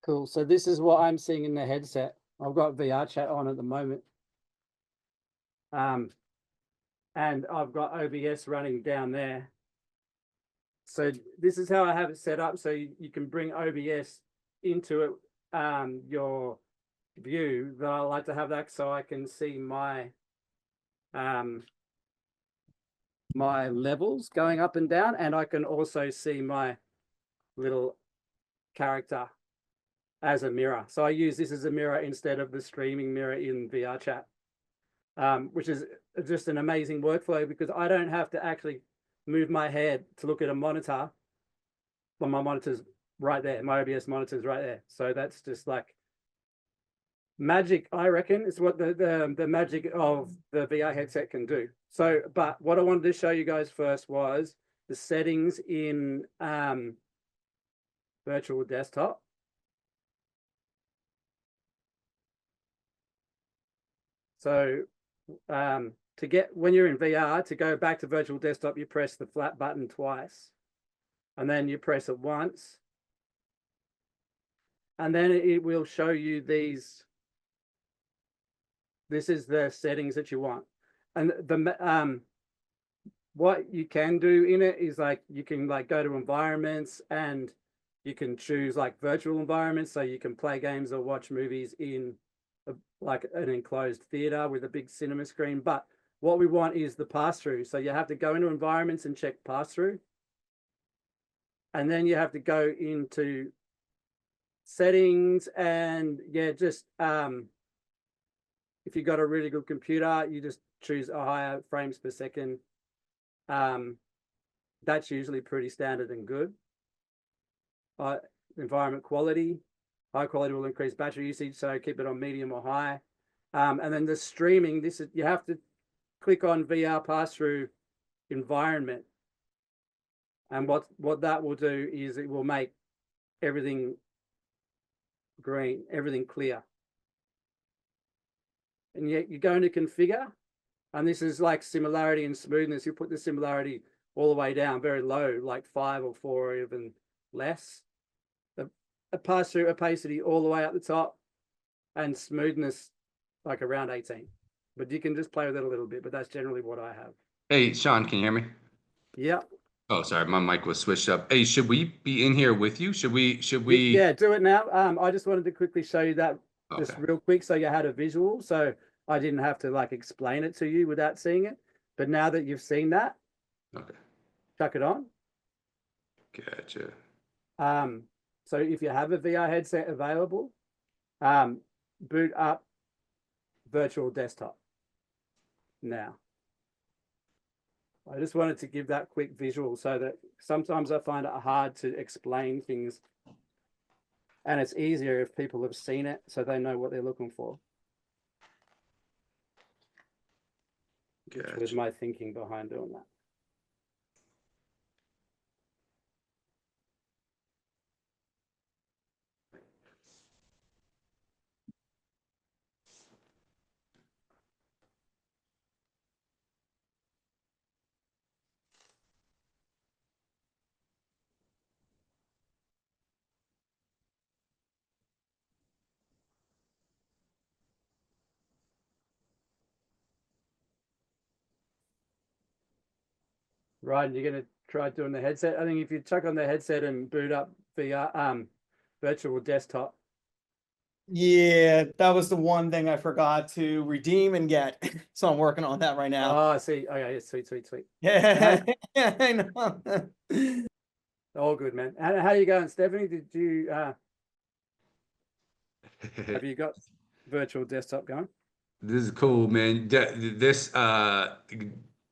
Cool. So this is what I'm seeing in the headset. I've got VR chat on at the moment. And I've got OBS running down there. So this is how I have it set up. So you can bring OBS into it, your view. But I like to have that so I can see my my levels going up and down, and I can also see my little character as a mirror. So I use this as a mirror instead of the streaming mirror in VR chat, which is just an amazing workflow because I don't have to actually move my head to look at a monitor. Well, my monitor's right there. My OBS monitor's right there. So that's just like magic, I reckon. It's what the magic of the VR headset can do. So, but what I wanted to show you guys first was the settings in virtual desktop. So to get, when you're in VR, to go back to virtual desktop, you press the flat button twice, and then you press it once, and then it will show you these. This is the settings that you want. And the what you can do in it is like you can like go to environments and you can choose like virtual environments, so you can play games or watch movies in like an enclosed theater with a big cinema screen. But what we want is the pass-through. So you have to go into environments and check pass-through. And then you have to go into settings and yeah, just if you've got a really good computer, you just choose a higher frames per second. That's usually pretty standard and good. Environment quality. High quality will increase battery usage, so keep it on medium or high. And then the streaming, this is, you have to click on VR pass-through environment. And what that will do is it will make everything green, everything clear. And yet you're going to configure, and this is like similarity and smoothness. You put the similarity all the way down, very low, like 5 or 4 or even less. A pass-through opacity all the way up the top, and smoothness like around 18. But you can just play with it a little bit, but that's generally what I have. Hey, Sean, can you hear me? Yeah. Oh, sorry, my mic was switched up. Hey, should we be in here with you? Should we? Yeah, do it now. I just wanted to quickly show you that just real quick so you had a visual, so I didn't have to like explain it to you without seeing it. But now that you've seen that, okay, chuck it on. Gotcha. So if you have a VR headset available, boot up virtual desktop now. I just wanted to give that quick visual so that sometimes I find it hard to explain things, and it's easier if people have seen it so they know what they're looking for. Gotcha. Which was my thinking behind doing that. Right, you're going to try doing the headset. I think if you chuck on the headset and boot up VR, virtual desktop. Yeah, that was the one thing I forgot to redeem and get. So I'm working on that right now. Oh, I see. Okay, sweet. Yeah, I know. All good, man. How are you going, Stephanie? Did you have you got virtual desktop going? This is cool, man. This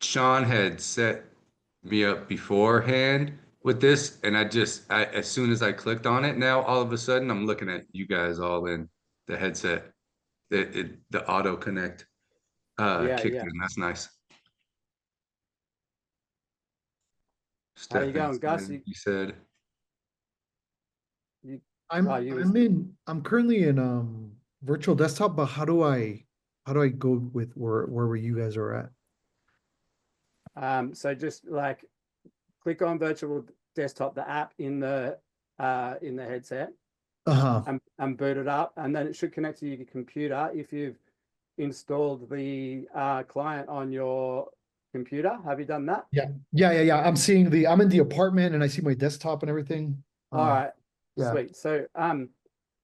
Sean had set me up beforehand with this, and I as soon as I clicked on it, now all of a sudden I'm looking at you guys all in the headset. The auto connect kicked in. That's nice. How you going, Gus? You said I'm currently in virtual desktop, but how do I go with where you guys are at? So just like click on virtual desktop, the app in the headset. Uh-huh. and boot it up, and then it should connect to your computer if you've installed the client on your computer. Have you done that? Yeah. I'm in the apartment and I see my desktop and everything. All right, yeah. sweet. So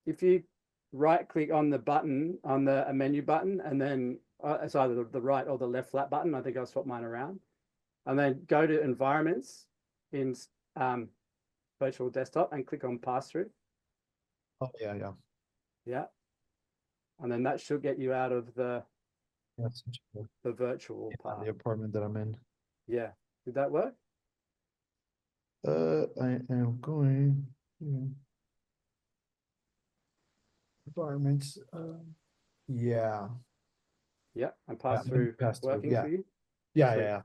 if you right click on the button, on the menu button, and then it's either the right or the left flat button. I think I'll swap mine around, and then go to environments in virtual desktop and click on pass through. Oh, yeah. Yeah, and then that should get you out of the That's virtual part. the apartment that I'm in. Yeah, did that work? I am going environments. Yeah. Yeah, and pass Yeah, through pass through, working yeah. for you. Yeah, Sweet. yeah.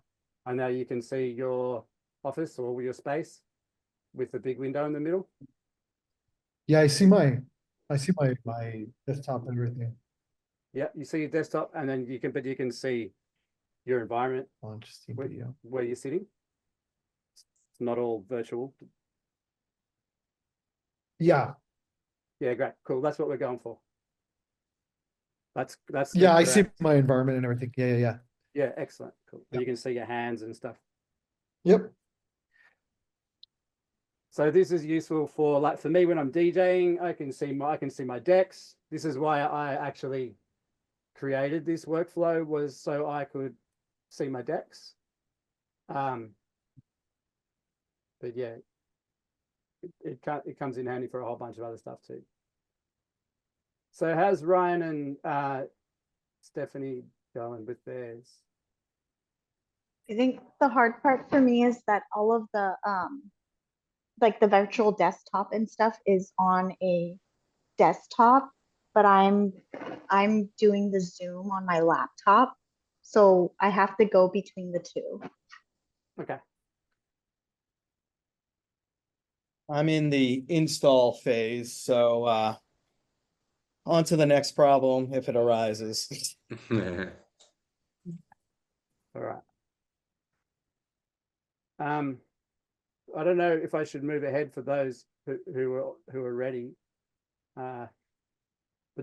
And now you can see your office or your space with the big window in the middle. Yeah, I see my desktop and everything. Yeah, you see your desktop, and then you can see your environment On just see where, video. where you're sitting. It's not all virtual. Yeah. Yeah, great, cool. That's what we're going for. That's Yeah, I see correct. my environment and everything. Yeah. Yeah, excellent, cool. Yep. You can see your hands and stuff. Yep. So this is useful for, like, for me when I'm DJing, I can see my decks. This is why I actually created this workflow, was so I could see my decks. But yeah, it comes in handy for a whole bunch of other stuff too. So how's Ryan and Stephanie going with theirs? I think the hard part for me is that all of the like the virtual desktop and stuff is on a desktop, but I'm doing the Zoom on my laptop, so I have to go between the two. Okay. I'm in the install phase, so on to the next problem if it arises. All right. I don't know if I should move ahead for those who are ready. But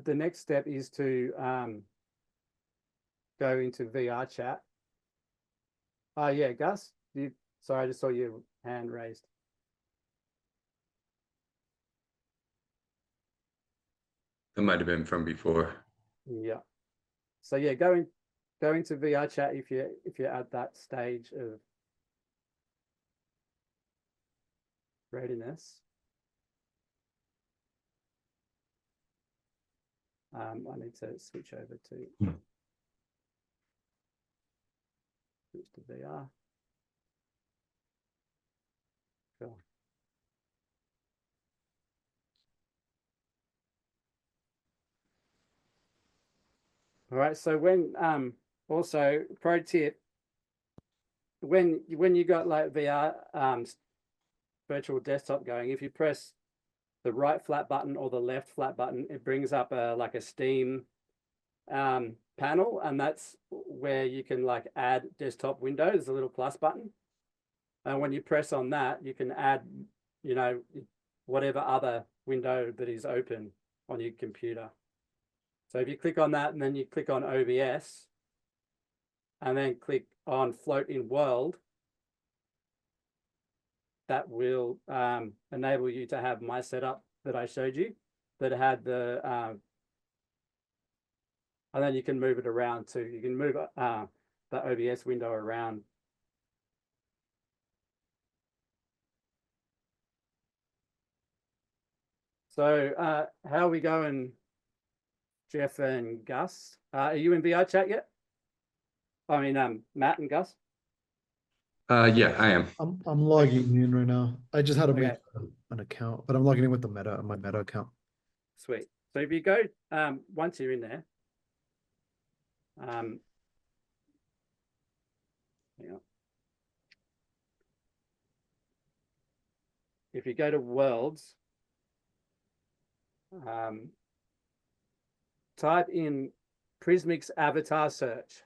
the next step is to go into VR chat. Oh yeah, Gus, sorry, I just saw your hand raised. That might have been from before. Yeah. So yeah, go into VR chat if you're at that stage of readiness. I need to switch over to VR. Cool. All right. So when also pro tip, when you got like VR virtual desktop going, if you press the right flat button or the left flat button, it brings up like a Steam panel, and that's where you can like add desktop windows. There's a little plus button, and when you press on that, you can add, whatever other window that is open on your computer. So if you click on that and then you click on OBS and then click on float in world, that will enable you to have my setup that I showed you, that had the and then you can move it around too. You can move the OBS window around. So how are we going, Jeff and Gus? Are you in VR chat yet? I mean, Matt and Gus? Yeah, I am. I'm logging in right now. I just had to make Okay. an account, but I'm logging in with my Meta account. Sweet. So if you go, once you're in there, hang on. If you go to worlds, type in Prismic's avatar search.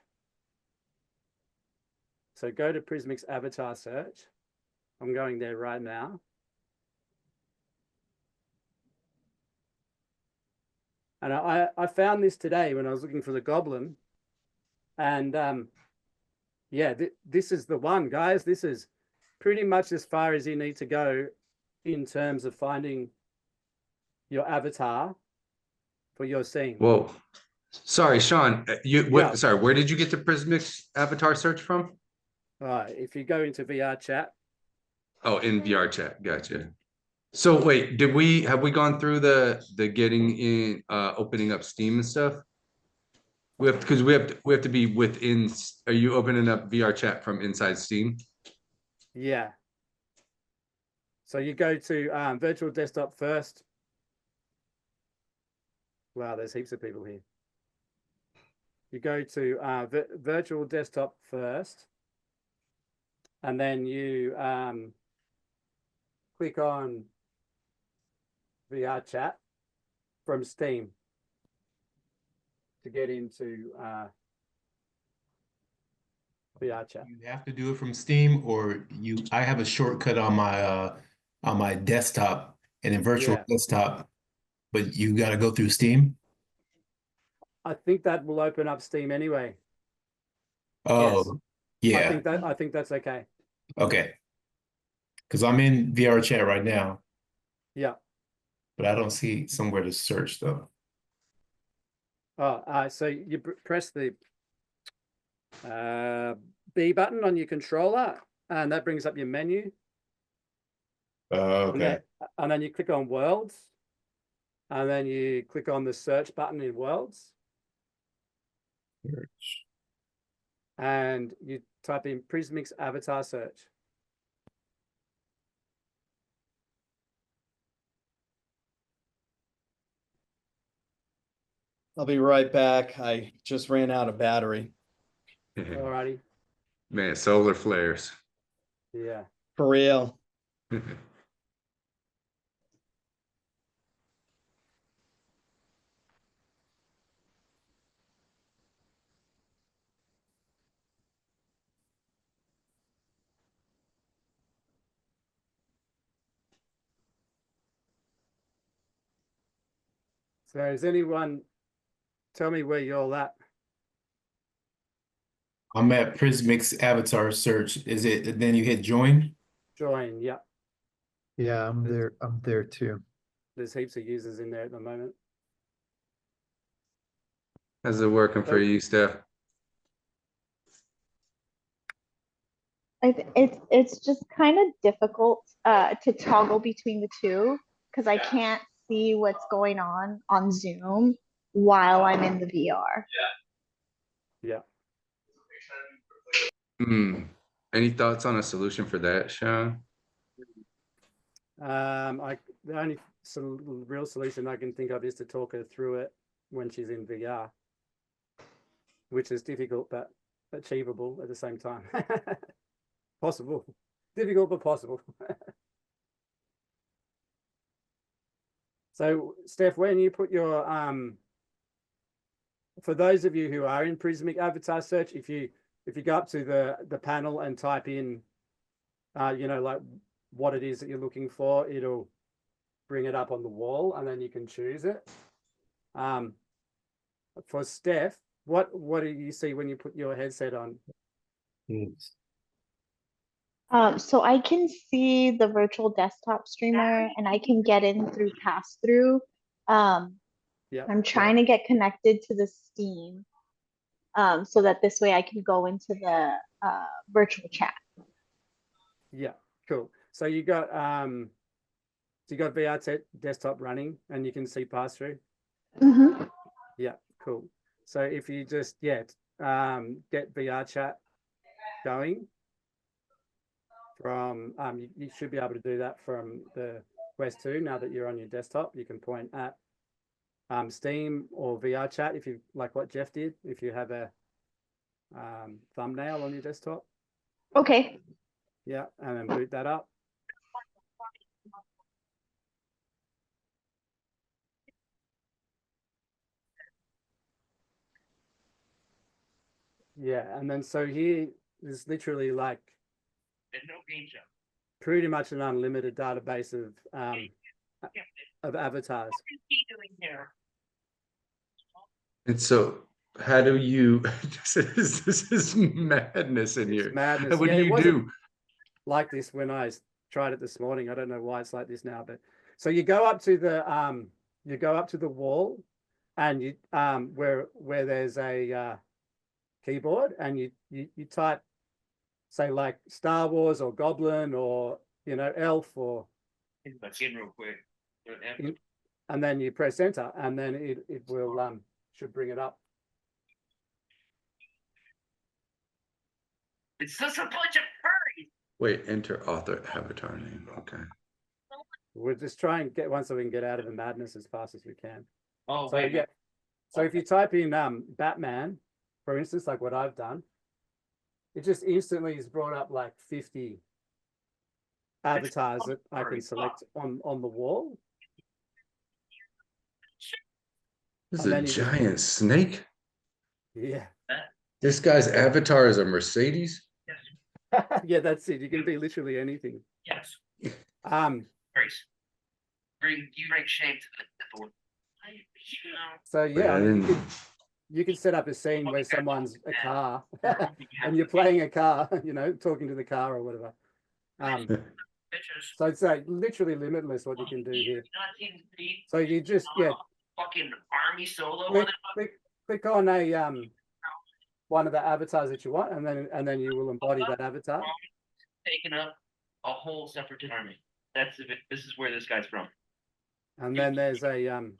So go to Prismic's avatar search. I'm going there right now. And I found this today when I was looking for the goblin. And yeah, this is the one, guys. This is pretty much as far as you need to go in terms of finding your avatar for your scene. Whoa. Sorry, Sean. Yeah. Sorry, where did you get the Prismix avatar search from? All right, if you go into VR chat. Oh, in VR chat. Gotcha. So wait, have we gone through the getting in opening up Steam and stuff? Because we have to be within. Are you opening up VR chat from inside Steam? Yeah. So you go to virtual desktop first. Wow, there's heaps of people here. You go to virtual desktop first, and then you click on VR chat from Steam to get into VR chat. You have to do it from Steam, or I have a shortcut on my desktop and in virtual Yeah. desktop, but you got to go through Steam. I think that will open up Steam anyway. Oh, Yes. yeah. I think that's okay. Okay. Because I'm in VR chat right now, Yeah. but I don't see somewhere to search though. Oh, so you press the B button on your controller, and that brings up your menu. Okay. And then you click on Worlds, and then you click on the search button in Worlds, Search. and you type in Prismix avatar search. I'll be right back. I just ran out of battery. Alrighty. Man, solar flares. Yeah. For real. So is anyone tell me where you're at? I'm at Prismix avatar search. Is it, then you hit join? Join. Yeah. Yeah, I'm there too. There's heaps of users in there at the moment. How's it working for you, Steph? It's just kind of difficult to toggle between the two because I can't see what's going on Zoom while I'm in the VR. Yeah. Any thoughts on a solution for that, Sean? The only real solution I can think of is to talk her through it when she's in VR, which is difficult but achievable at the same time. Possible. Difficult but possible. So, Steph, when you put your for those of you who are in Prismic Avatar Search, if you go up to the panel and type in like what it is that you're looking for, it'll bring it up on the wall, and then you can choose it. For Steph, what do you see when you put your headset on? Yes. So I can see the virtual desktop streamer and I can get in through pass-through. Yeah. I'm trying to get connected to the Steam so that this way I can go into the virtual chat. Yeah, cool. So you got VR desktop running and you can see pass-through. Mm-hmm. Yeah, cool. So if you just get VR chat going from you should be able to do that from the Quest 2 now that you're on your desktop. You can point at Steam or VR chat if you like what Jeff did, if you have a thumbnail on your desktop. Okay. Yeah, and then boot that up. Yeah, and then so here is literally like pretty much an unlimited database of avatars. And so how do you this is madness in It's here. madness. And what Yeah, do it you wasn't do? like this when I tried it this morning. I don't know why it's like this now, but so you go up to the wall, and you where there's a keyboard, and you type, say, like Star Wars or Goblin or Elf or That's in real quick. and then you press enter, and then it will should bring it up. It's just a bunch of furries. Wait, enter author avatar name. Okay. We'll just try and get one so we can get out of the madness as fast as we can. Oh, So wait. yeah, so if you type in Batman, for instance, like what I've done, it just instantly has brought up like 50 avatars that I can select on the wall. This And is a then you just- giant snake. Yeah. This guy's avatar is a Mercedes. Yeah, that's it. You can be literally anything. Yes. Um, Grace. You bring shame to the door. so Wait, yeah, I I mean, didn't. you can set up a scene where someone's a car and you're playing a car, talking to the car or whatever. So it's like literally limitless what you can do here. So you just Fucking army solo. click on a one of the avatars that you want, and then you will embody that avatar. Taking up a whole separate army. This is where this guy's from. And then there's a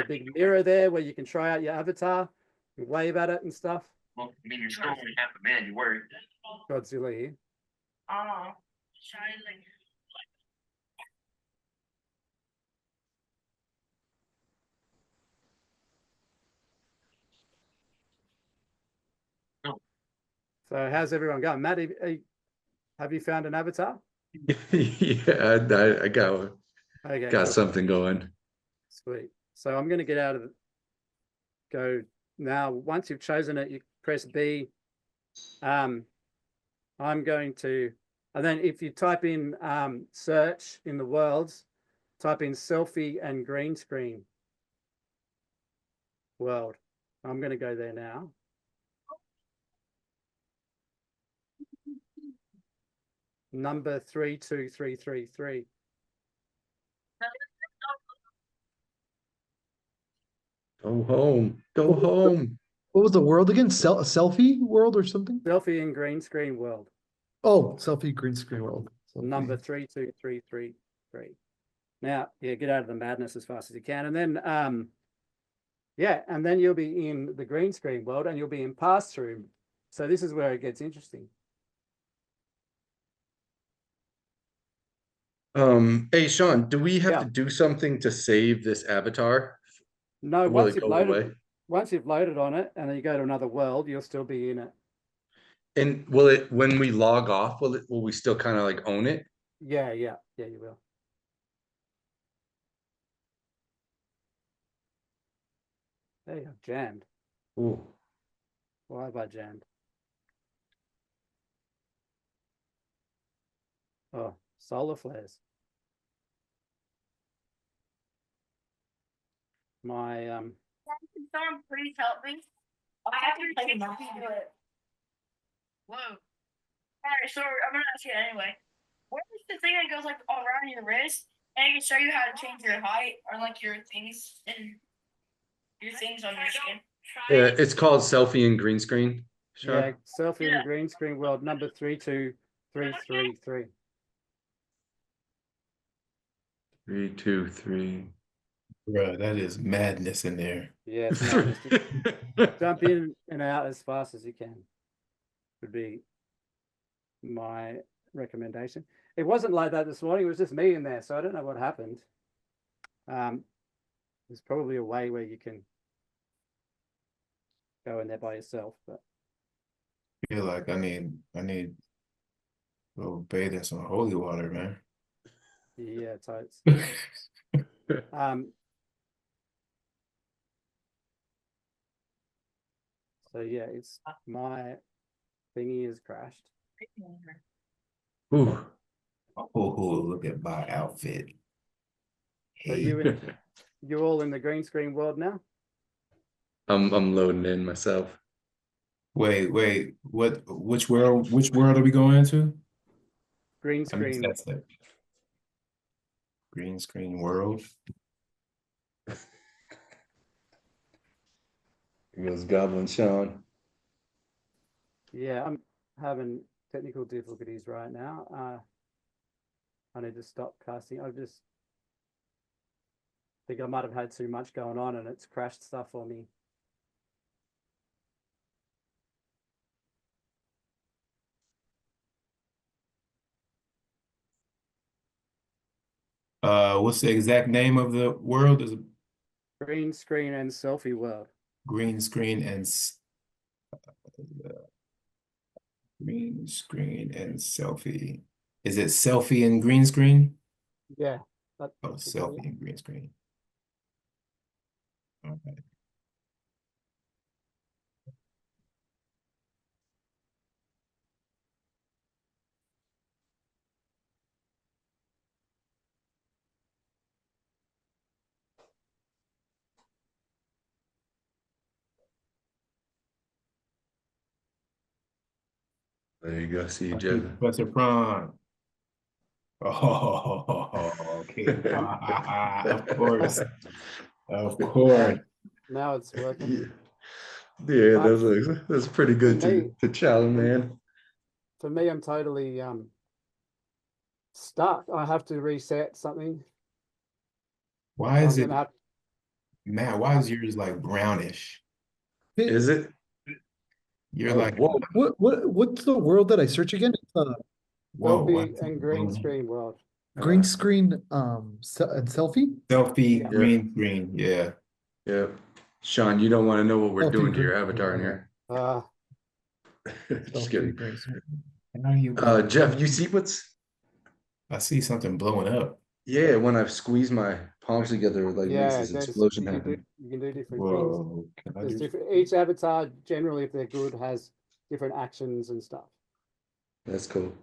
big mirror there where you can try out your avatar, you wave at it and stuff. Well, I mean, you're still only half a man. You worried? Godzilla here. No. So how's everyone going? Matt, have you found an avatar? Yeah, I got Okay, got cool. something going. Sweet. So I'm going to get out of go now. Once you've chosen it, you press B. I'm going to, and then if you type in search in the worlds, type in selfie and green screen world. I'm going to go there now. Number 32333. Go home. Go home. What was the world again? Selfie world or something? Selfie and green screen world. Oh, selfie green screen world. Selfie. Number 32333. Now, yeah, get out of the madness as fast as you can. And then, yeah, and then you'll be in the green screen world and you'll be in pass-through. So this is where it gets interesting. Hey Sean, do we have Yeah. to do something to save this avatar? No, Will once it you've go away? once you've loaded on it and then you go to another world, you'll still be in it. And will it, when we log off, will we still kind of like own it? Yeah, you will. There you go, jammed. Ooh. Why have I jammed? Oh, solar flares. My Can someone please help me? I have to take a do it. Whoa. Alright, so I'm gonna ask you anyway. Where's the thing that goes like all around your wrist and it can show you how to change your height or like your things and your things on your skin? Yeah, it's called selfie and green screen. Sean? yeah, selfie Yeah. and green screen world number 32333. 3, 2, 3. Bruh, that is madness in there. Yeah, it's madness. Just jump in and out as fast as you can. Would be my recommendation. It wasn't like that this morning. It was just me in there, so I don't know what happened. There's probably a way where you can go in there by yourself, but I feel like I need to go bathe in some holy water, man. yeah, totes. So yeah, it's my thingy has crashed. Ooh. Oh, look at my outfit. So Hey, you're all in the green screen world now? I'm loading in myself. Wait, which world are we going into? Green I missed screen. that step. Green screen world. Here goes Goblin Sean. Yeah, I'm having technical difficulties right now. I need to stop casting. I just think I might have had too much going on and it's crashed stuff for me. What's the exact name of the world? Is it Green screen and selfie world. green screen and green screen and selfie? Is it selfie and green screen? Yeah. That, Oh, selfie and green screen. Okay. There you go. See you, I see Jeff. Professor Prawn. Oh, okay. Of course. Of course. now it's working. Yeah, But that's pretty good to challenge, man. For me, I'm totally stuck. I have to reset something. Why So is I'm it, gonna have Matt, why is yours like brownish? Is it? You're Oh, like, whoa. What's the world that I search again? It's, whoa, why selfie is it and green blowing up? screen world. green screen, and selfie? Selfie, Yeah. green screen, yeah. Yeah. Sean, you don't want to know what we're Selfie doing to green your screen, avatar in okay. here. Just Selfie kidding. green screen. How do you blow? Jeff, you see what's I see something blowing up. yeah, when I've squeezed my palms together, like makes Yeah, this explosion you happen. can do different things. Whoa, can I There's do? different each avatar generally, if they're good, has different actions and stuff. That's cool.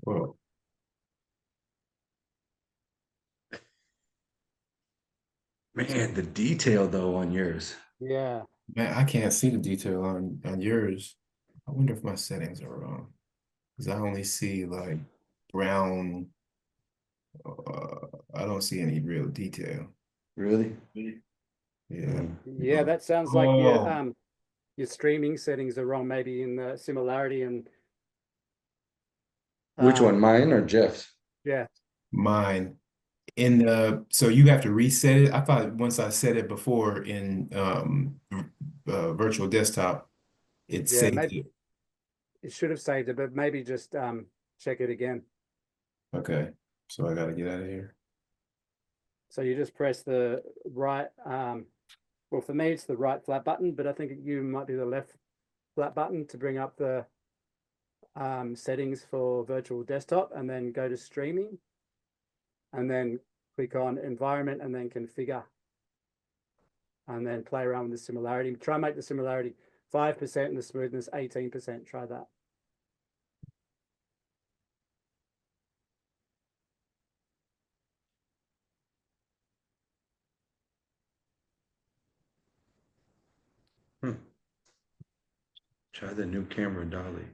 Whoa. Man, the detail though on yours. Yeah. Man, I can't see the detail on yours. I wonder if my settings are wrong. Because I only see like brown. I don't see any real detail. Really? Yeah. Yeah, that sounds like your streaming settings are wrong, maybe in the similarity and Which one, mine or Jeff's? yeah. Mine. So you have to reset it. I thought once I set it before in virtual desktop, it Yeah, saved maybe it. it should have saved it, but maybe just check it again. Okay, so I gotta get out of here. So you just press the right well, for me it's the right flat button, but I think you might be the left flat button to bring up the settings for virtual desktop, and then go to streaming and then click on environment and then configure and then play around with the similarity. Try and make the similarity 5% and the smoothness 18%. Try that. Try the new camera, Dolly.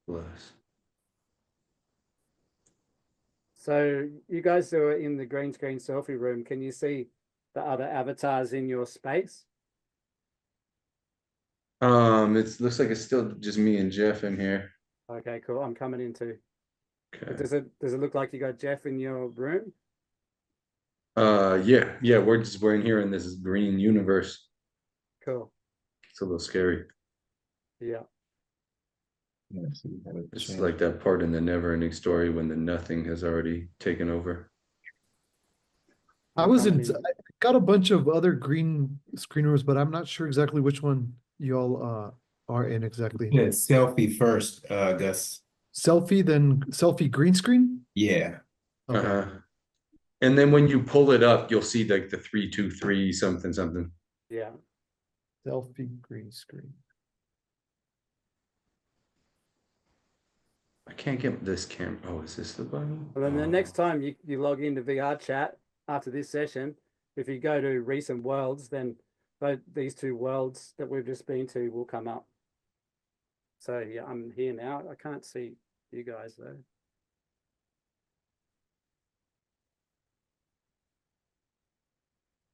Plus. So you guys who are in the green screen selfie room, can you see the other avatars in your space? It looks like it's still just me and Jeff in here. Okay, cool. I'm coming in too. Okay. Does it look like you got Jeff in your room? Yeah, we're in here in this green universe. Cool. It's a little scary. Yeah. Yeah, so you gotta It's change. like that part in the never-ending story when the nothing has already taken over. I I'm was coming in, I got a bunch of other green screen rooms, but I'm not sure exactly which one y'all are in exactly. Yeah, selfie first, Gus. Selfie, then selfie green screen? Yeah. Okay. Uh-huh. And then when you pull it up, you'll see like the 323 something. Yeah. Selfie green screen. I can't get this camera. Oh, is this the button? And then the Oh. next time you log into VR chat after this session, if you go to recent worlds, then these two worlds that we've just been to will come up. So yeah, I'm here now. I can't see you guys though.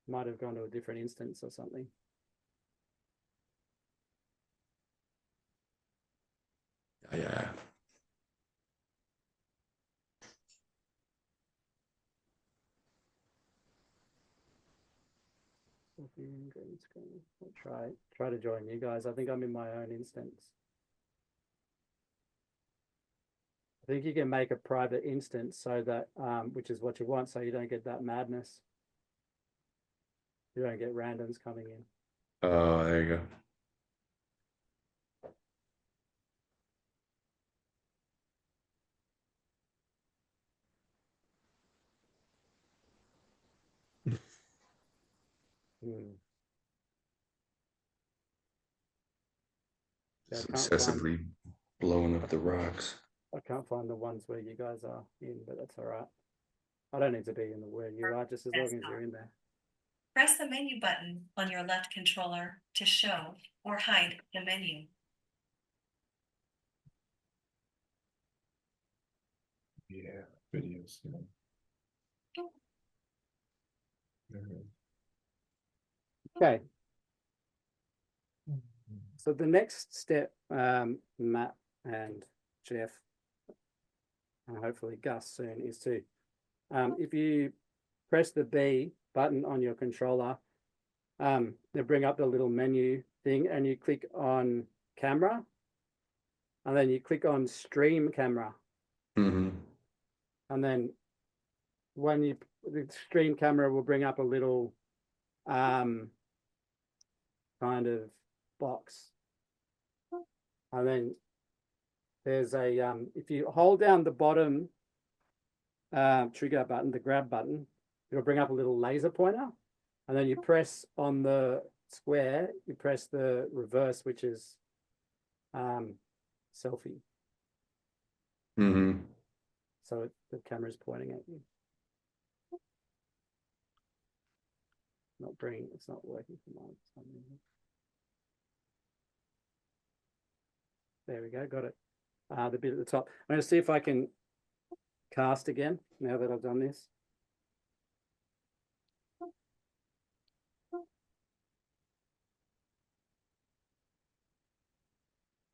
Might have gone to a different instance or something. Yeah. Green screen. I'll try to join you guys. I think I'm in my own instance. I think you can make a private instance so that which is what you want, so you don't get that madness. You don't get randoms coming in. Oh, there you go. Hmm. Yeah, Successively blowing up the rocks. I can't find the ones where you guys are in, but that's all right. I don't need to be in the where you are, just as long as you're in there. Press the menu button on your left controller to show or hide the menu. Yeah, videos. Yeah. Okay. So the next step, Matt and Jeff, and hopefully Gus soon, is to, if you press the B button on your controller, they bring up the little menu thing and you click on camera and then you click on stream camera. Mm-hmm. And then when the stream camera will bring up a little kind of box. And then there's a, if you hold down the bottom trigger button, the grab button, it'll bring up a little laser pointer. And then you press on the square, you press the reverse, which is selfie. Mm-hmm. So the camera's pointing at you. It's not working for mine. There we go, got it. The bit at the top. I'm going to see if I can cast again now that I've done this.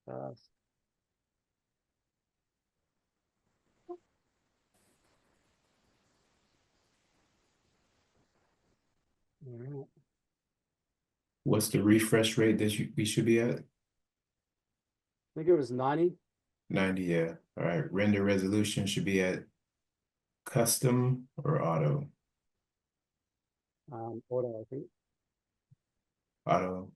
Cast. All right. What's the refresh rate that we should be at? I think it was 90. 90, yeah. All right. Render resolution should be at custom or auto? Auto, I think. Auto.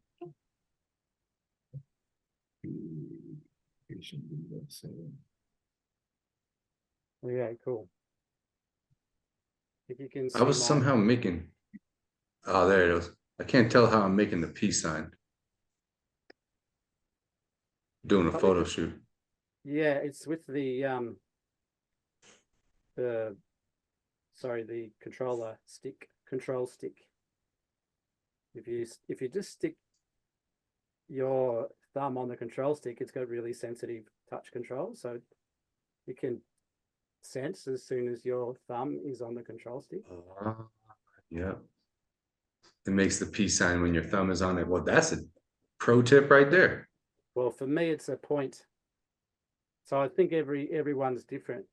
Yeah, cool. If you can see I was my, somehow making. Oh, there it is. I can't tell how I'm making the peace sign. Doing a photo shoot. yeah, it's with the control stick. If you just stick your thumb on the control stick, it's got really sensitive touch control, so you can sense as soon as your thumb is on the control stick. Yeah. It makes the peace sign when your thumb is on it. Well, that's a pro tip right there. Well, for me, it's a point. So I think everyone's different.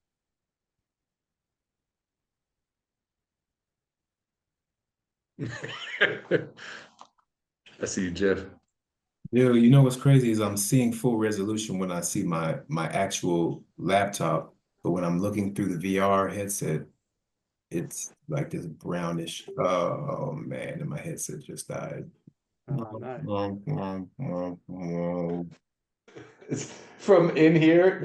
I see you, Jeff. Yeah, you know what's crazy is I'm seeing full resolution when I see my actual laptop, but when I'm looking through the VR headset, it's like this brownish. Oh man, and my headset just died. Oh, no. It's from in here,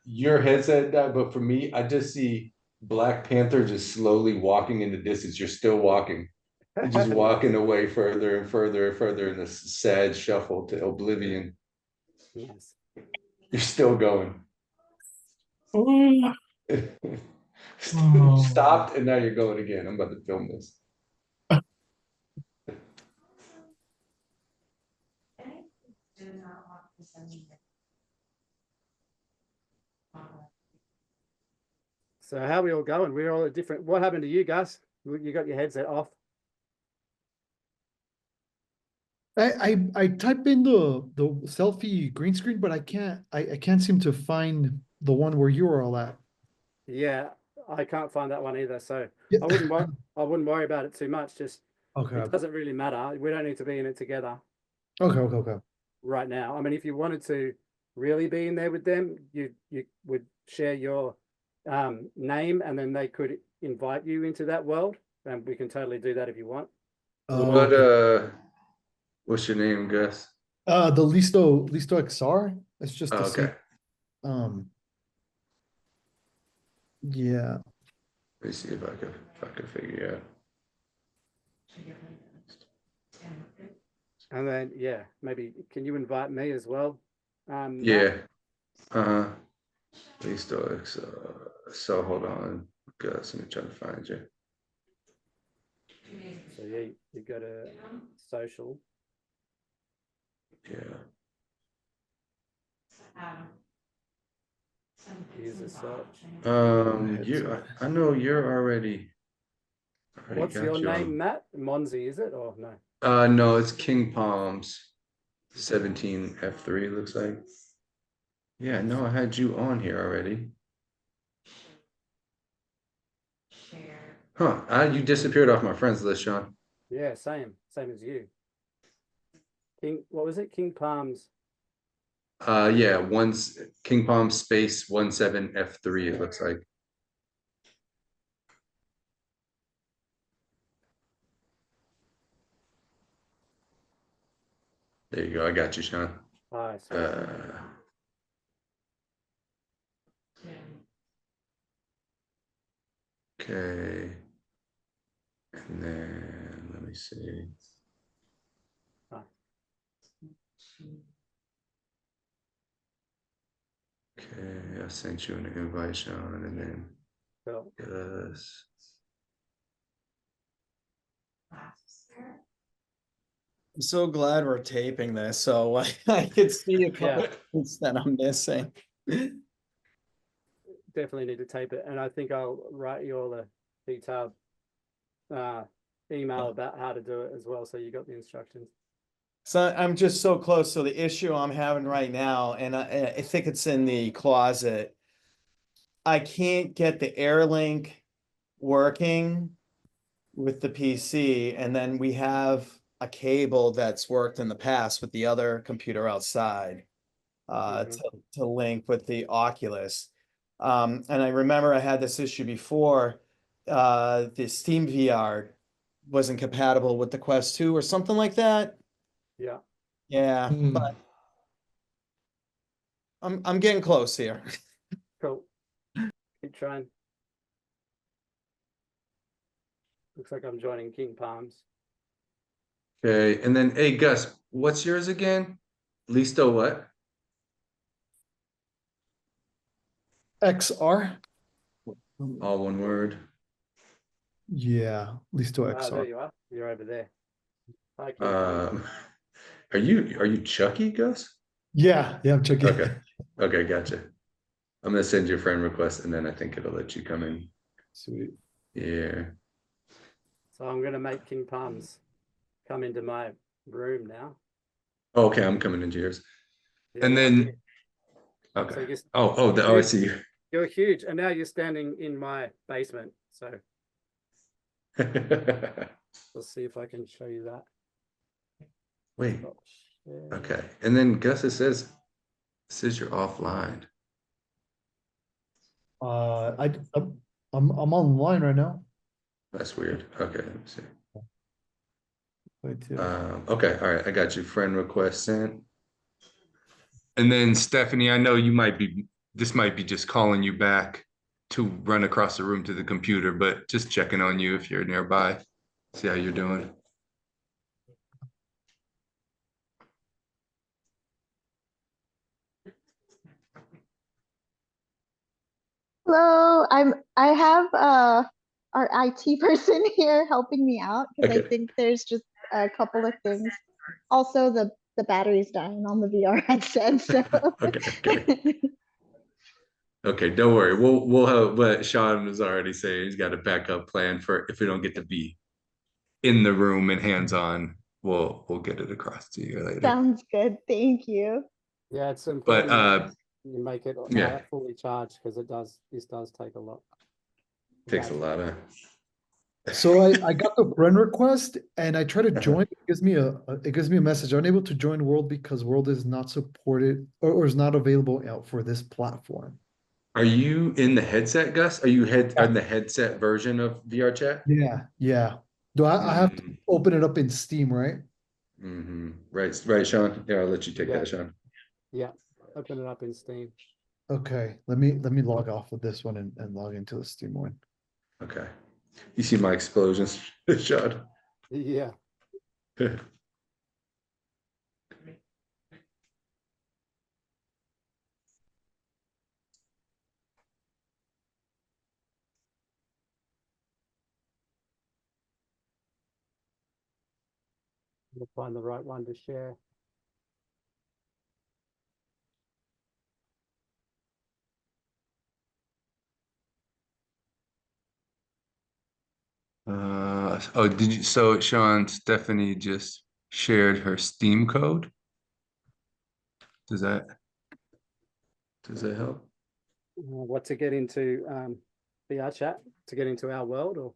your headset died, but for me, I just see Black Panther just slowly walking in the distance. You're still walking. You're just walking away further and further and further in this sad shuffle to oblivion. Yes. You're still going. Stopped and now you're going again. I'm about to film this. So how are we all going? We're all at different. What happened to you, Gus? You got your headset off. I type in the selfie green screen, but I can't seem to find the one where you were all at. Yeah, I can't find that one either. So Yeah. I wouldn't worry about it too much. Just Okay. it doesn't really matter. We don't need to be in it together Okay. right now. I mean, if you wanted to really be in there with them, you would share your name, and then they could invite you into that world, and we can totally do that if you want. What Okay. what's your name, Gus? The Listo XR. It's just the Okay. same. Yeah. Let me see if I can figure out. And then yeah, maybe can you invite me as well? Matt? Yeah. Least so hold on, Gus. Let me try to find you. So yeah, you go to social. Yeah. User search. I know you're already What's got your you name, on. Matt? Monzi, is it or no? No, it's King Palms 17 F3 looks like. Yeah, no, I had you on here already. Huh, you disappeared off my friends list, Sean. Yeah, same as you. What was it? King Palms. Yeah, King Palm space 17 F3 it looks like. There you go. I got you, Sean. Oh, Okay. And then let me see. Okay, I sent you an invite, Sean, and then cool. Gus. I'm so glad we're taping this, so I could see a couple Yeah. things that I'm missing. Definitely need to tape it, and I think I'll write you all a detailed email about how to do it as well, so you got the instructions. So I'm just so close. So the issue I'm having right now, and I think it's in the closet. I can't get the AirLink working with the PC, and then we have a cable that's worked in the past with the other computer outside to link with the Oculus. And I remember I had this issue before. The Steam VR wasn't compatible with the Quest 2 or something like that. Yeah. Yeah, but I'm getting close here. Cool. Keep trying. Looks like I'm joining King Palms. Okay, and then hey Gus, what's yours again? Listo what? XR. All one word. Yeah, Listo There XR. you are. You're over there. Hi, King Palms. Are you Chucky, Gus? Yeah, I'm checking. Okay, gotcha. I'm gonna send you a friend request and then I think it'll let you come in. Sweet. Yeah. So I'm gonna make King Palms come into my room now. Okay, I'm coming into yours. Yeah, And you're then here. okay. So I see you. You're huge, and now you're standing in my basement. So let's see if I can show you that. Wait. Okay. And then Gus, it says you're offline. I'm online right now. That's weird. Okay, let me see. Wait too. Okay, all right. I got you. Friend request sent. And then Stephanie, I know this might be just calling you back to run across the room to the computer, but just checking on you if you're nearby. See how you're doing. Hello, I have our IT person here helping me out because I Okay. think there's just a couple of things. Also, the battery's dying on the VR headset, so Okay. Okay, don't worry. We'll have what Sean was already saying. He's got a backup plan for if we don't get to be in the room and hands-on. We'll get it across to you later. sounds good. Thank you. Yeah, it's But important that you make it yeah. fully charged because this does take a lot. Takes a lot of. So I got the friend request and I try to join. It gives me a message. Unable to join World because World is not supported or is not available out for this platform. Are you in the headset, Gus? Are you on the headset version of VR chat? Yeah, yeah. Do I have to open it up in Steam, right? Right, Sean. Yeah, I'll let you take Yeah. that, Sean. Yeah, open it up in Steam. Okay, let me log off with this one and log into the Steam one. Okay. You see my explosions, Sean? Yeah. We'll find the right one to share. Did you? So, Sean, Stephanie just shared her Steam code. Does that help? What to get into VR chat to get into our world or?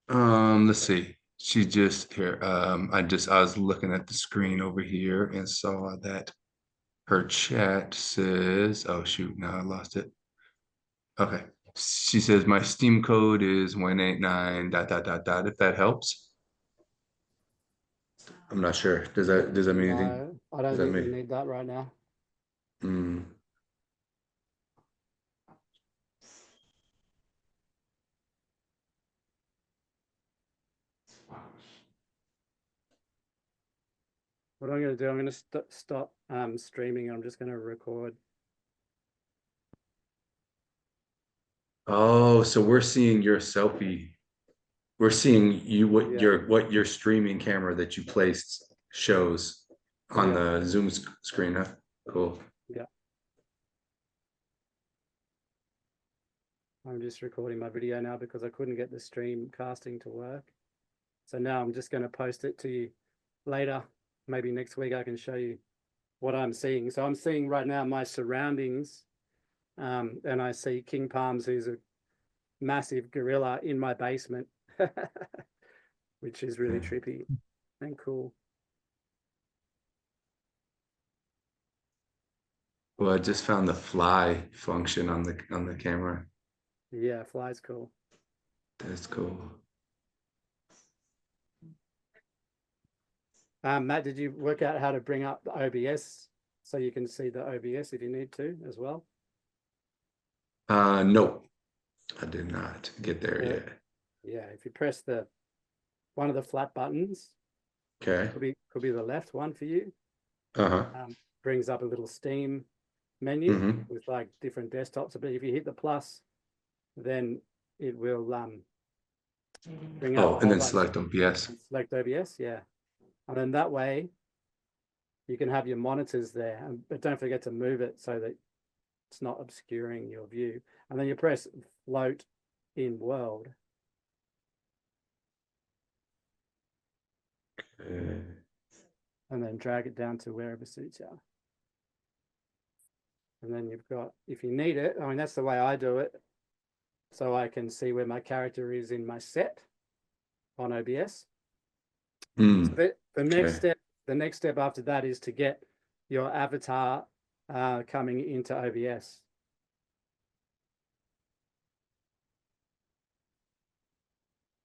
Let's see. She just here. I was looking at the screen over here and saw that her chat says, oh shoot, now I lost it. Okay. She says my Steam code is 189 ... if that helps. I'm not sure. Does that mean anything? No, I don't think we need that right now. What I'm going to do, I'm going to stop streaming. I'm just going to record. Oh, so we're seeing your selfie. We're seeing you what your streaming camera that you placed shows on the Zoom screen. Huh? Cool. Yeah. I'm just recording my video now because I couldn't get the stream casting to work. So now I'm just going to post it to you later. Maybe next week I can show you what I'm seeing. So I'm seeing right now my surroundings, and I see King Palms, who's a massive gorilla in my basement, which is really trippy and cool. Well, I just found the fly function on the camera. Yeah, fly's cool. That's cool. Matt, did you work out how to bring up the OBS so you can see the OBS if you need to as well? No, I did not get there yet. Yeah, if you press one of the flat buttons, Okay. could be the left one for you. Brings up a little Steam menu with like different desktops. But if you hit the plus, then it will bring up. And then select OBS. Select OBS, yeah. And then that way you can have your monitors there, but don't forget to move it so that it's not obscuring your view. And then you press float in world. Okay. And then drag it down to wherever suits you. And then you've got, if you need it, I mean, that's the way I do it. So I can see where my character is in my set on OBS. So the next step after that is to get your avatar coming into OBS.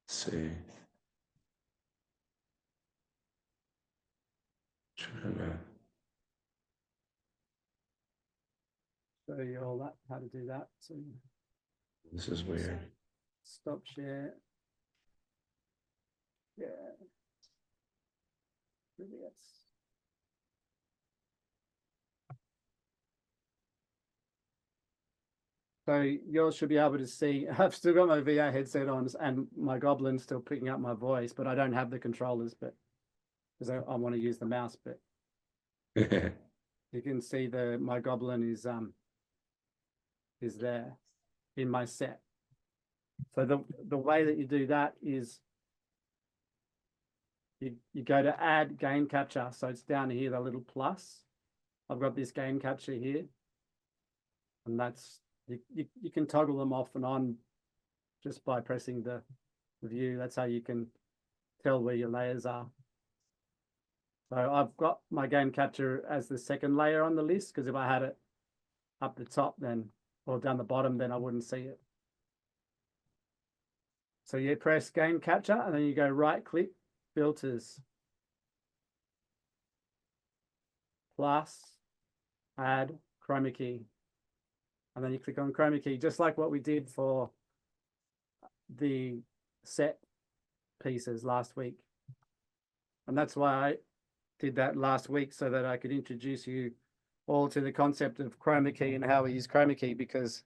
Let's see. Show you all that, how to do that. So this is weird. Stop share. Yeah. Yes. So yours should be able to see. I've still got my VR headset on and my Goblin's still picking up my voice, but I don't have the controllers, but because I want to use the mouse, but you can see my Goblin is there in my set. So the way that you do that is you go to add game capture. So it's down here, the little plus. I've got this game capture here. And that's, you can toggle them off and on just by pressing the view. That's how you can tell where your layers are. So I've got my game capture as the second layer on the list, because if I had it up the top then, or down the bottom, then I wouldn't see it. So you press game capture and then you go right click, filters, plus, add chroma key. And then you click on chroma key, just like what we did for the set pieces last week. And that's why I did that last week, so that I could introduce you all to the concept of chroma key and how we use chroma key, because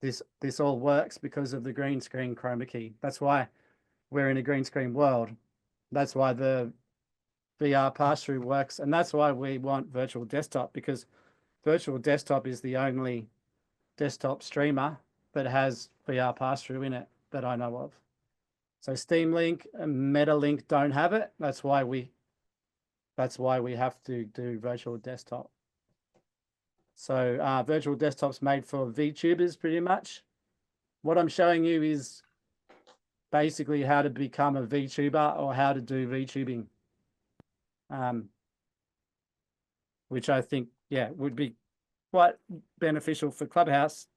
this all works because of the green screen chroma key. That's why we're in a green screen world. That's why the VR pass-through works. And that's why we want virtual desktop, because virtual desktop is the only desktop streamer that has VR pass-through in it that I know of. So Steam Link and MetaLink don't have it. That's why we have to do virtual desktop. So virtual desktop's made for VTubers pretty much. What I'm showing you is basically how to become a VTuber or how to do VTubing. Which I think, yeah, would be quite beneficial for Clubhouse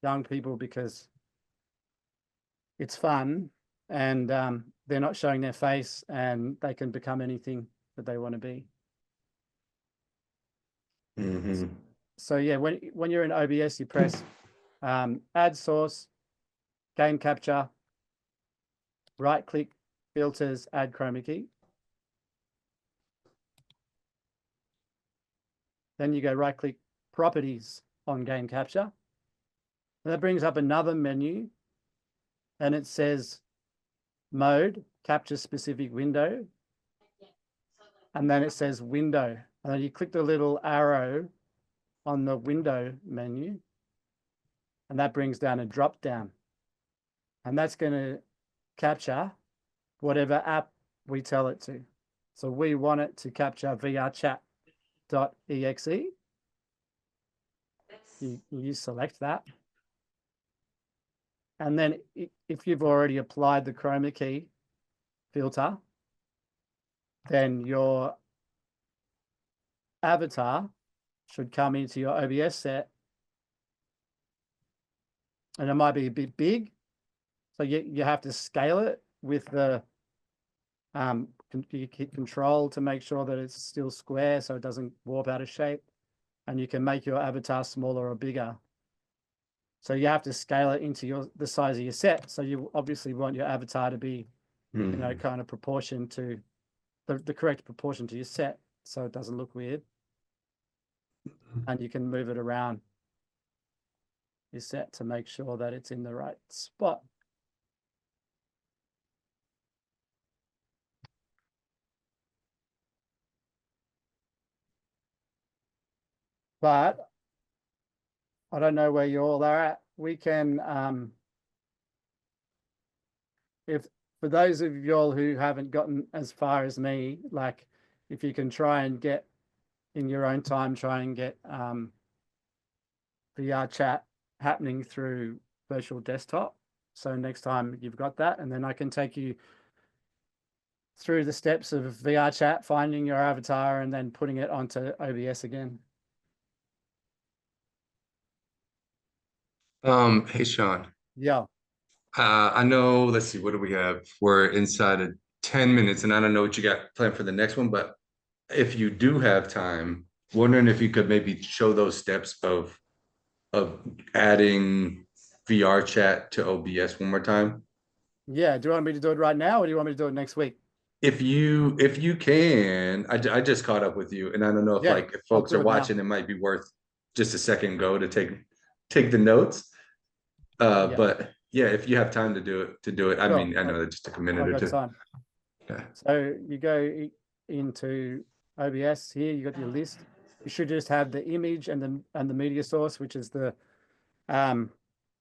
young people, because it's fun and they're not showing their face and they can become anything that they want to be. Mm-hmm. So yeah, when you're in OBS, you press add source, game capture, right click, filters, add chroma key. Then you go right click, properties on game capture. And that brings up another menu and it says mode, capture specific window. And then it says window. And then you click the little arrow on the window menu. And that brings down a drop down. And that's going to capture whatever app we tell it to. So we want it to capture vrchat.exe. You select that. And then if you've already applied the chroma key filter, then your avatar should come into your OBS set. And it might be a bit big. So you have to scale it with the you hit control to make sure that it's still square so it doesn't warp out of shape. And you can make your avatar smaller or bigger. So you have to scale it into the size of your set. So you obviously want your avatar to be, you know, kind of proportion to the correct proportion to your set, so it doesn't look weird. And you can move it around your set to make sure that it's in the right spot. But I don't know where you all are at. We can, if for those of y'all who haven't gotten as far as me, like if you can try and get in your own time, try and get VR chat happening through virtual desktop. So next time you've got that, and then I can take you through the steps of VR chat, finding your avatar and then putting it onto OBS again. Hey, Sean. Yeah. I know, let's see, what do we have? We're inside of 10 minutes, and I don't know what you got planned for the next one, but if you do have time, wondering if you could maybe show those steps of adding VR chat to OBS one more time. Yeah. Do you want me to do it right now, or do you want me to do it next week? If you can, I just caught up with you, and I don't know if Yeah, like if I'll folks do are it now. watching, it might be worth just a second go to take the notes. Yeah. But yeah, if you have time to do it, I Sure. mean, I know that just took a minute I've or got two. time. Yeah. So you go into OBS here, you got your list. You should just have the image and the media source, which is the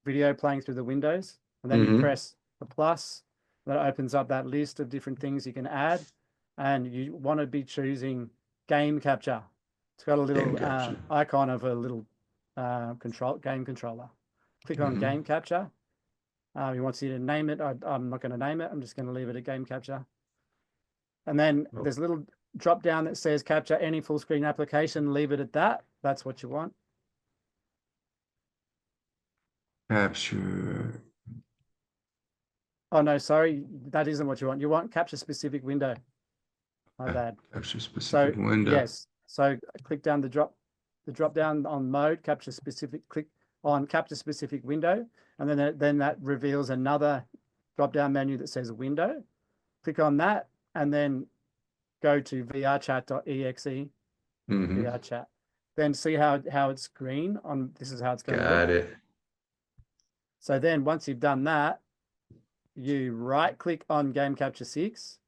video playing through the windows. And then you press the plus, that opens up that list of different things you can add. And you want to be choosing game capture. It's got a little icon of a little game controller. Click on game capture. He wants you to name it. I'm not going to name it. I'm just going to leave it at game capture. And then there's a little drop down that says capture any full screen application. Leave it at that. That's what you want. Capture. Oh, no, sorry. That isn't what you want. You want capture specific window. My bad. Capture specific window. Yes. So click down the drop down on mode, capture specific, click on capture specific window. And then that reveals another drop down menu that says window. Click on that and then go to vrchat.exe, vrchat. Then see how it's green on, this is how it's going to look. Got it. So then once you've done that, you right click on Game Capture 6.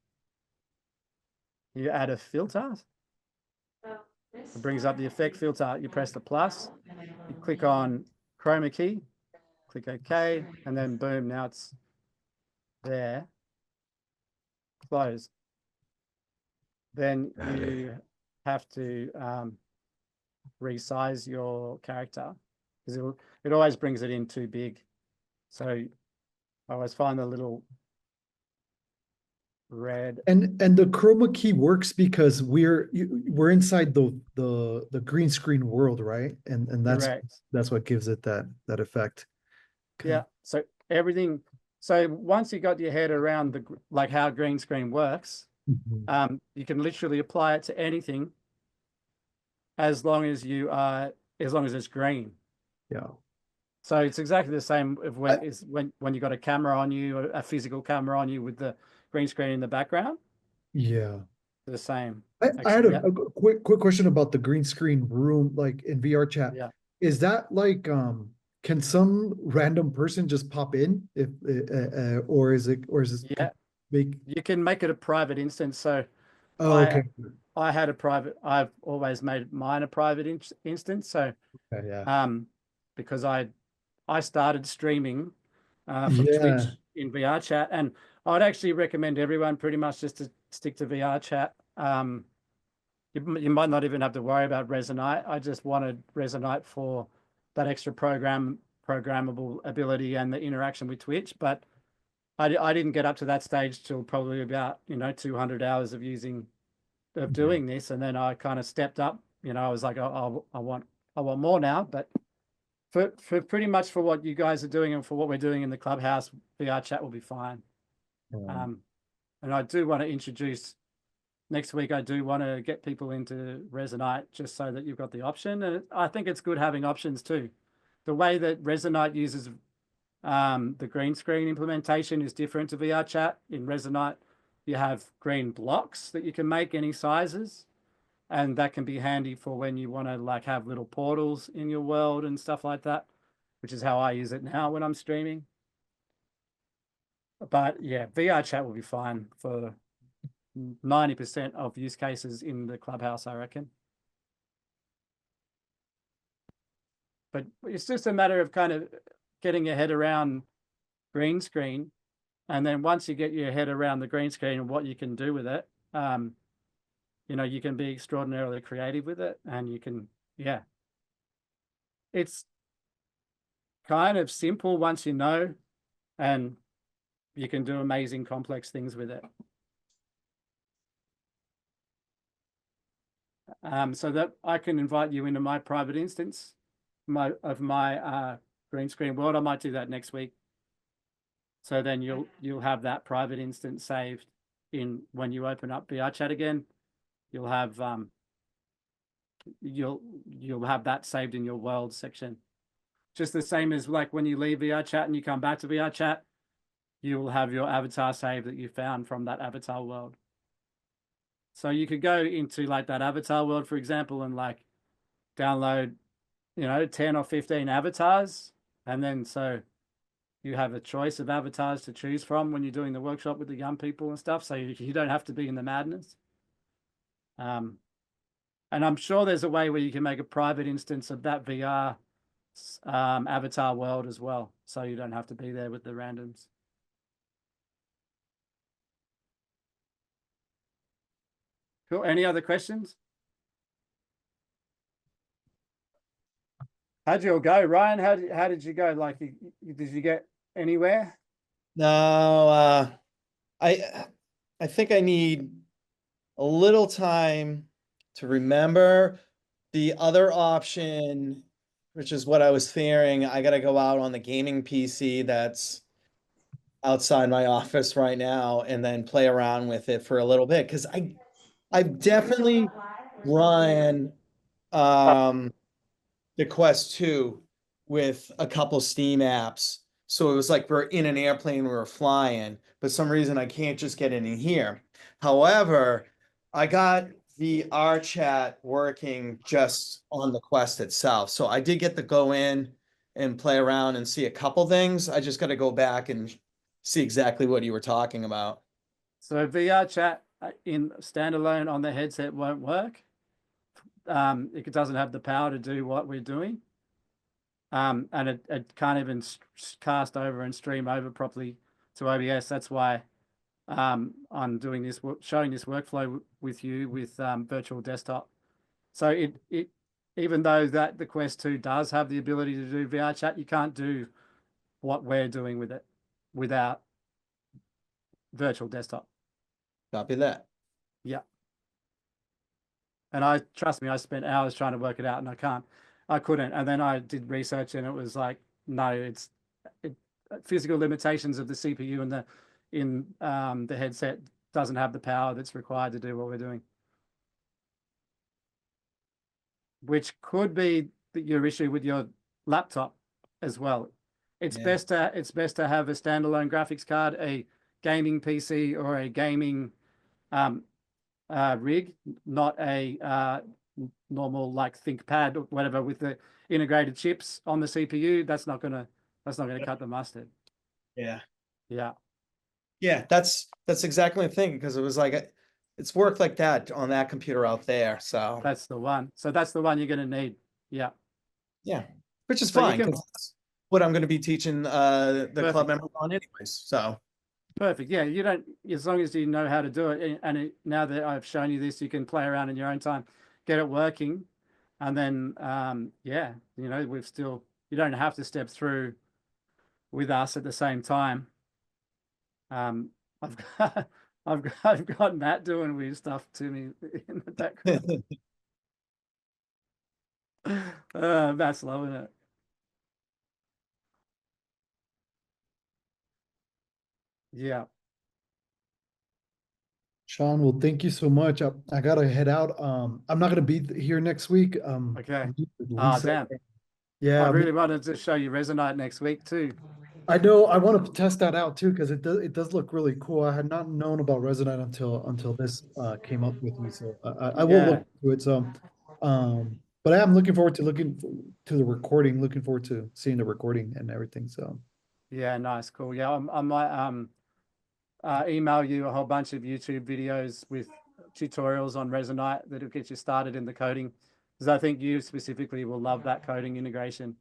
You add a filter. It brings up the effect filter. You press the plus, you click on chroma key, click OK, and then boom, now it's there. Close. Then you have to resize your character because it always brings it in too big. So I always find the little red. And the chroma key works because we're inside the green screen world, right? And that's what gives it that effect. Okay. Yeah. So everything. So once you got your head around like how green screen works, you can literally apply it to anything as long as it's green. Yeah. So it's exactly the same when you got a camera on you, a physical camera on you with the green screen in the background. Yeah. The same. I had a quick question about the green screen room, like in VR chat. Yeah. Is that like can some random person just pop in if or is it big? You can make it a private instance. So okay. I've always made mine a private instance. So because I started streaming from Twitch in VR chat, and I'd actually recommend everyone pretty much just to stick to VR chat. You might not even have to worry about Resonite. I just wanted Resonite for that extra programmable ability and the interaction with Twitch, but I didn't get up to that stage till probably about 200 hours of doing this, and then I kind of stepped up. I was like, I want more now, but for pretty much for what you guys are doing and for what we're doing in the clubhouse, VR chat will be fine. And I do want to introduce next week. I do want to get people into Resonite just so that you've got the option, and I think it's good having options too. The way that Resonite uses the green screen implementation is different to VR chat. In Resonite, you have green blocks that you can make any sizes, and that can be handy for when you want to like have little portals in your world and stuff like that, which is how I use it now when I'm streaming. But yeah, VR chat will be fine for 90% of use cases in the clubhouse, I reckon. But it's just a matter of kind of getting your head around green screen. And then once you get your head around the green screen and what you can do with it, you can be extraordinarily creative with it, and you can, it's kind of simple once you know, and you can do amazing complex things with it. So that I can invite you into my private instance of my green screen world. I might do that next week. So then you'll have that private instance saved in when you open up VR chat again. You'll have you'll have that saved in your world section. Just the same as like when you leave VR chat and you come back to VR chat, you will have your avatar saved that you found from that avatar world. So you could go into like that avatar world, for example, and like download 10 or 15 avatars. And then so you have a choice of avatars to choose from when you're doing the workshop with the young people and stuff. So you don't have to be in the madness. And I'm sure there's a way where you can make a private instance of that VR avatar world as well. So you don't have to be there with the randoms. Cool. Any other questions? How'd you all go, Ryan? How did you go? Like, did you get anywhere? No, I think I need a little time to remember the other option, which is what I was fearing. I got to go out on the gaming PC that's outside my office right now and then play around with it for a little bit, because I've definitely run the Quest 2 with a couple Steam apps. So it was like we're in an airplane, we were flying, but some reason I can't just get in here. However, I got the R chat working just on the Quest itself. So I did get to go in and play around and see a couple things. I just got to go back and see exactly what you were talking about. So VR chat in standalone on the headset won't work. It doesn't have the power to do what we're doing. And it can't even cast over and stream over properly to OBS. That's why I'm doing this, showing this workflow with you with virtual desktop. So it even though that the Quest 2 does have the ability to do VR chat, you can't do what we're doing with it without virtual desktop. Copy that. Yeah. And trust me, I spent hours trying to work it out and I couldn't. And then I did research and it was like, no, it's physical limitations of the CPU and the headset doesn't have the power that's required to do what we're doing. Which could be your issue with your laptop as well. It's best to have a standalone graphics card, a gaming PC or a gaming rig, not a normal like ThinkPad or whatever with the integrated chips on the CPU. That's not gonna cut the mustard. Yeah. Yeah. Yeah, that's exactly the thing, because it was like it's worked like that on that computer out there. So That's the one. So that's the one you're gonna need. Yeah. yeah, which is So you fine, can- 'cause that's what I'm going to be teaching the Perfect. club members on anyways. So Perfect. Yeah, you don't, as long as you know how to do it, and now that I've shown you this, you can play around in your own time, get it working, and then yeah, you don't have to step through with us at the same time. I've got Matt doing weird stuff to me in the background. Matt's loving it. Yeah. Sean, well, thank you so much. I gotta head out. I'm not gonna be here next week. Okay. I'm meeting with Ah, Lisa. damn. Yeah, I really wanted to show you Resonite next week too. I know. I want to test that out too, because it does look really cool. I had not known about Resonite until this came up with me. So I will look into it. So, but I am looking forward to the recording. Looking forward to seeing the recording and everything. So Yeah, nice, cool. Yeah, I might email you a whole bunch of YouTube videos with tutorials on Resonite that'll get you started in the coding, because I think you specifically will love that coding integration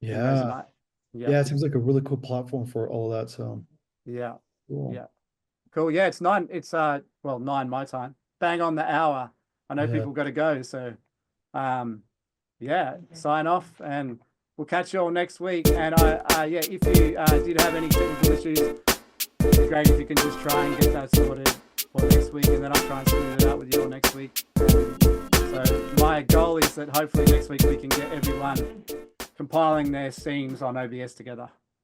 in yeah, Resonite. yeah, it seems like a really cool platform for all of that. So Yeah. cool. Yeah. Cool. Yeah, it's 9 my time. Bang on the hour. I know Yeah. people got to go, so yeah, sign off and we'll catch you all next week. And yeah, if you did have any technical issues, it'd be great if you can just try and get that sorted for next week, and then I'll try and smooth it out with you all next week. So my goal is that hopefully next week we can get everyone compiling their scenes on OBS together.